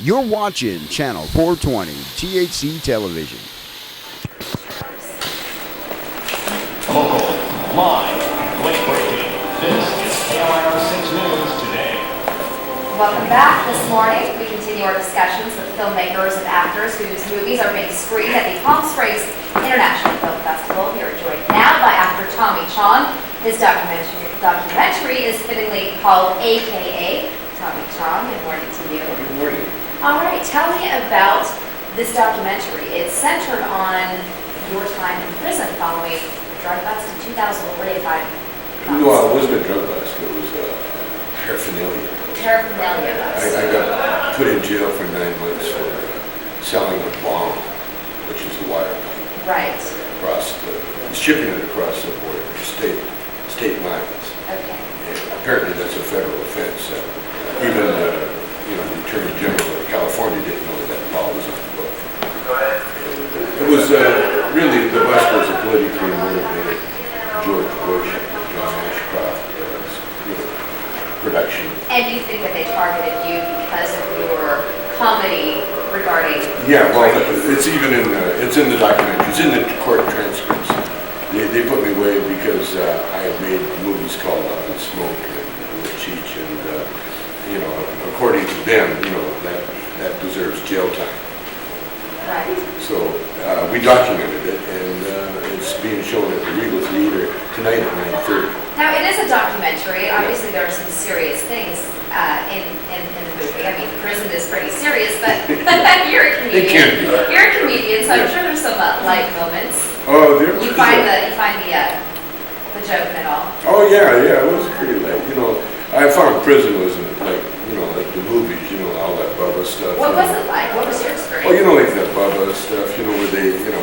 You're watching Channel 420 THC Television. Local, live, late breaking. This is KLIR 6 News Today. Welcome back. This morning, we continue our discussions with filmmakers and actors whose movies are being screened at the Palm Springs International Film Festival. We are joined now by actor Tommy Chong. His documentary is fittingly called AKA. Tommy Chong, good morning to you. Good morning. All right, tell me about this documentary. It's centered on your time in prison following drug bust in 2008, if I'm not No, it wasn't a drug bust. It was a paraphernalia. Paraphernalia bust. I got put in jail for 9 months for selling a bomb, which is a wire pipe, Right. shipping it across the border, state lines. Okay. And apparently that's a federal offense. Even the Attorney General of California didn't know that law was on the book. It was really, the bust was a politically motivated George Bush and John Ashcroft production. And do you think that they targeted you because of your comedy regarding? Yeah, well, it's even it's in the documentary. It's in the court transcripts. They put me away because I had made movies called Up in Smoke and with Cheech, and according to them, that deserves jail time. Right. So we documented it, and it's being shown at the Regal Theater tonight at 9:30. Now, it is a documentary. Obviously, there are some serious things in the movie. I mean, prison is pretty serious, but you're a comedian. It can be. You're a comedian, so I'm sure there's some light moments. Oh, there You was find the joke in it all. Oh yeah, it was pretty late. I found prison wasn't like the movies. All that Bubba stuff. What was it like? What was your experience? Well, like that Bubba stuff. Where they, the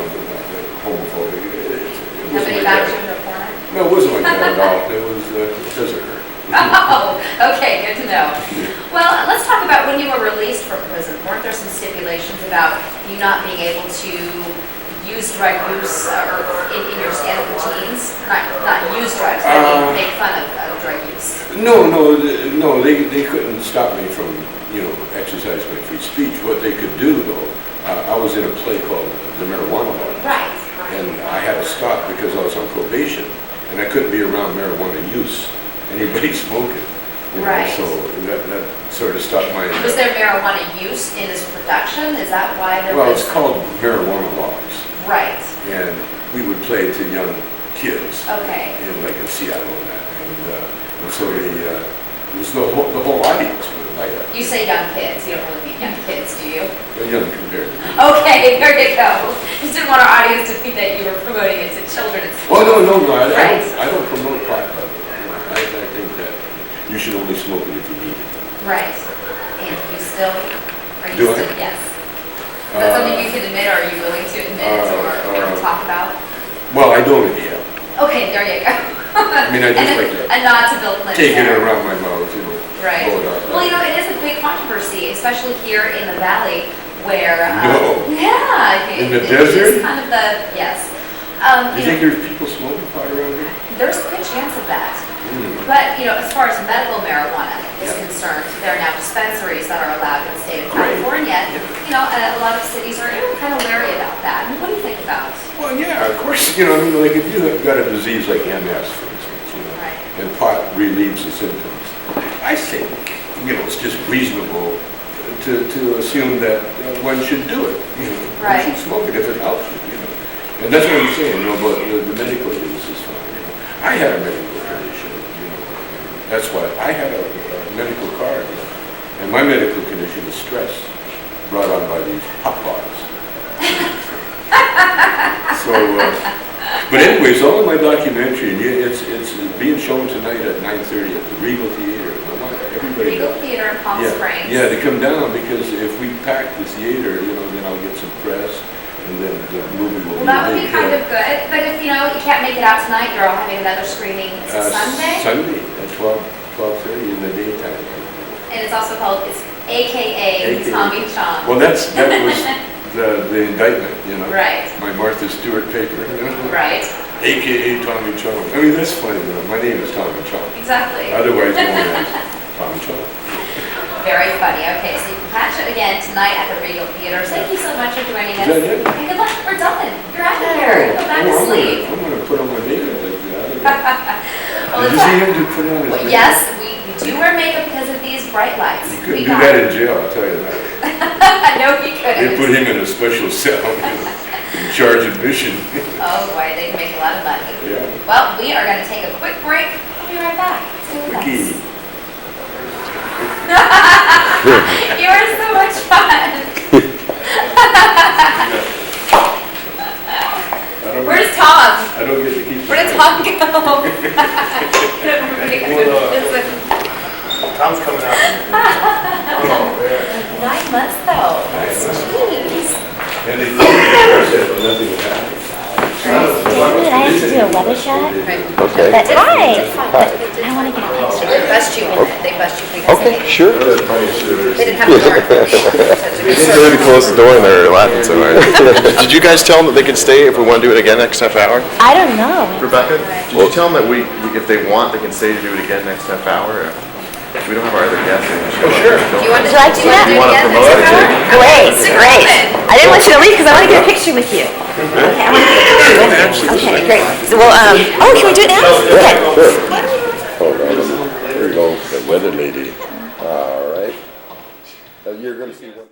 homophobic. It wasn't Nobody like backed that. you in the corner? No, it wasn't like that at all. It was because of her. Oh, okay, good to know. Well, let's talk about when you were released from prison. Weren't there some stipulations about you not being able to use drug use or in your standard routines? Not use drugs, I mean make fun of drug use. No, they couldn't stop me from, exercising my free speech. What they could do, though, I was in a play called The Marijuana Law. Right. And I had to stop because I was on probation, and I couldn't be around marijuana use. Anybody smoking. Right. So that sort of stopped my... Was there marijuana use in this production? Is that why there Well, was... it's called Marijuana Laws. Right. And we would play to young kids. Okay. In Seattle and that. And so it was the whole audience would light up. You say young kids. You don't really mean young kids, do you? They're young compared to me. Okay, there you go. Just didn't want our audience to think that you were promoting it to children. Oh, no. Right. I don't promote pot, by the way. I think that you should only smoke it if you need it. Right. And are you still, Do I? yes. Is that something you can admit, or are you willing to admit or talk about? Well, I don't inhale. Okay, there you go. I mean, I just like to a nod to Bill Clinton. taking it there. around my mouth, Right. blow it out. Well, it is a big controversy, especially here in the valley, where No. yeah, In the it desert? is kind of yes. You think there's people smoking pot around here? There's a good chance of that. But, as far as medical marijuana is concerned, there are now dispensaries that are allowed in the state of Right. California. A lot of cities are kind of wary about that. And what do you think about? Well, yeah, of course. Like if you have got a disease like MS, for instance, Right. and pot relieves the symptoms, I think, it's just reasonable to assume that one should do it. Right. One should smoke it if it helps you. And that's what I'm saying. But the medical use is fine. I had a medical condition. That's why I had a medical card, and my medical condition is stress brought on by these pop bottles. But anyways, all of my documentary, and it's being shown tonight at 9:30 at the Regal Theater. I want everybody. Regal Theater in Palm Springs. Yeah, to come down, because if we pack the theater, then I'll get some press, and then the movie will Well, be that would a be big kind hit. of good. But if you can't make it out tonight, you're all having another screening Sunday. Sunday at 12:30 in the daytime. And it's also called AKA Tommy Chong. Well, that was the indictment, Right. My Martha Stewart paper, Right. AKA Tommy Chong. I mean, that's funny, my name is Tommy Chong. Exactly. Otherwise known as Tommy Chong. Very funny. Okay, so catch it again tonight at the Regal Theater. So thank you so much for joining us. Is that it? And good luck. We're done. You're out of here. Go back to sleep. I'm gonna put on my makeup like that. Well, Did you it's see fine. him to put on his Well, makeup? yes, we do wear makeup because of these bright lights. You couldn't do that in jail, I'll tell you that. No, he They couldn't. put him in a special cell in charge of mission. Oh boy, they make a lot of money. Yeah. Well, we are going to take a quick break. We'll be right back. Stay with us. Quickie. You are so much fun. Where's Tom? I don't get to keep. Where did Tom go? Tom's coming out. 9 months though. Jeez. And they told me nothing would happen. David, I have to do a weather shot. Okay. But hi. I want to get a picture. They bust you in it. They bust you because Okay, sure. they didn't have a warrant for me. They already closed the door and they're laughing so hard. Did you guys tell them that they could stay if we want to do it again next half hour? I don't know. Rebecca, did you tell them that we if they want, they can stay to do it again next half hour? If we don't have our other guests. Oh, sure. Do you want to Would you like to do that? it You wanna again promote next it, hour? Jake? Great, Stick great. around. I didn't want you to leave because I want to get a picture with you. Okay, I want to get a picture with you. Okay, great. So, well, oh, can we do it now? Okay. Hold on. There you go. The weather lady. All right. You're going to see what.